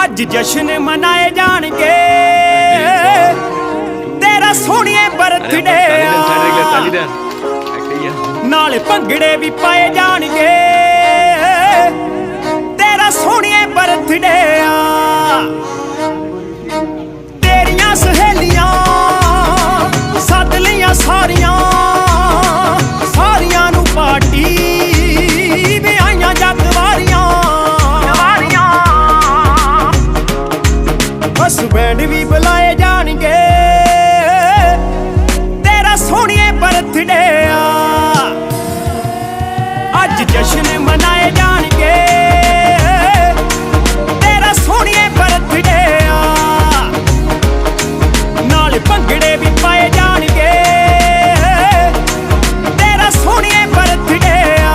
ਅੱਜ ਜਸ਼ਨ ਮਨਾਏ ਜਾਣਗੇ ਤੇਰਾ ਸੋਹਣੀਏ ਬਰਥਡੇ ਨਾਲੇ ਭੰਗੜੇ ਵੀ ਪਾਏ ਜਾਣਗੇ ਤੇਰਾ ਸੋਹਣੀਏ ਬਰਥਡੇ ਆ ਤੇਰੀਆਂ ਸਹੇਲੀਆਂ ਸੱਦ ਲਈਆਂ ਸਾਰੀਆਂ ਸਾਰੀਆਂ ਨੂੰ ਪਾਰਟੀ ਵੀ ਆਈਆਂ ਜੱਗ ਵਾਰੀਆਂ ਬਸ ਬੈਂਡ ਵੀ ਬੁਲਾਏ ਜਾਣਗੇ ਤੇਰਾ ਸੋਹਣੀਏ ਬਰਥਡੇ ਆ ਅੱਜ ਜਸ਼ਨ ਮਨਾਏ ਜਾਣਗੇ ਤੇਰਾ ਸੋਹਣੀਏ ਬਰਥਡੇ ਆ ਨਾਲੇ ਭੰਗੜੇ ਵੀ ਪਾਏ ਜਾਣਗੇ ਤੇਰਾ ਸੋਹਣੀਏ ਬਰਥਡੇ ਆ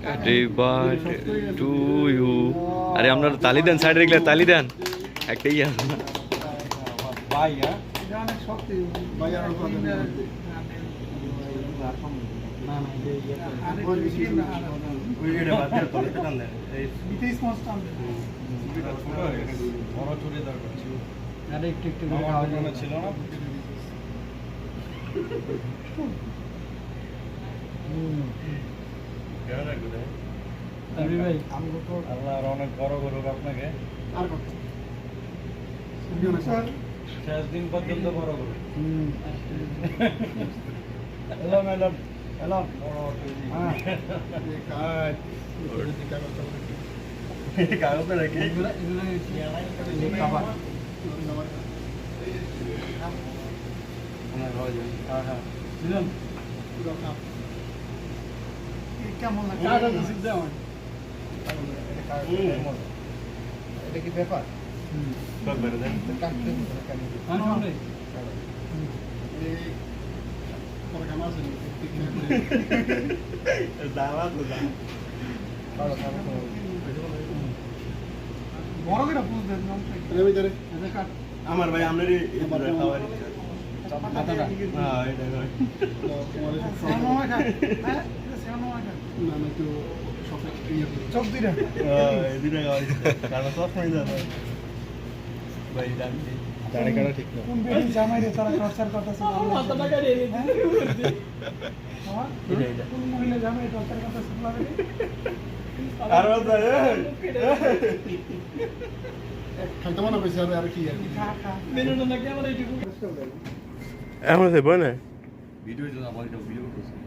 Happy birthday to you. আরে আপনারা তালি দেন, সাইডে রেখে তালি দেন একটাই আছে না ভাই জানে শক্তি ভাই আর কথা না না ওই এটা বাদ দিয়ে তোলে টান দেন এই বিতে স্পন্সর এটা ছোট হয়ে গেছে বড় চুরি দরকার ছিল আরে একটু একটু খাওয়া জানা ছিল না কেমন লাগলো আমি ভাই আমগো তো আল্লাহ অনেক বড় করুক আপনাকে আর কত স্যার শেষ দিন পর্যন্ত বড় করুক হ্যালো ম্যাডাম হ্যালো হ্যাঁ এই কাগজ রাখি এগুলো খাবার আমার ভালো হ্যাঁ হ্যাঁ দিলাম পুরো খাপ কেমন লাগে কাগজ দিতে দাও এটা কি ব্যাপার সব বের দেন কাটতে আনন্দ এই প্রোগ্রাম আছে দাওয়া তো দাও বড় করে পুজ দেন নাম এর ভিতরে এটা কাট আমার ভাই আমনেরই খাবার চাপাটা হ্যাঁ এটা হয় তোমার সব সময় খা হ্যাঁ এটা সময় খা না না তো চোখ দিরা এদিকে কারণ সব সময় দাও ভাই জানছি দাঁড়ে কাটা ঠিক না কোন বেটি জামাই রে তারা টর্চার করতেছে মাথা টাকা রে হ্যাঁ কোন মহিলা জামাই টর্চার করতেছে বলে আর ওই খাইতে মনে কইছে আর কি মেনুটা নাকি আমার এইটুকু এমন আছে বনে ভিডিও তো আমার ভিডিও করছে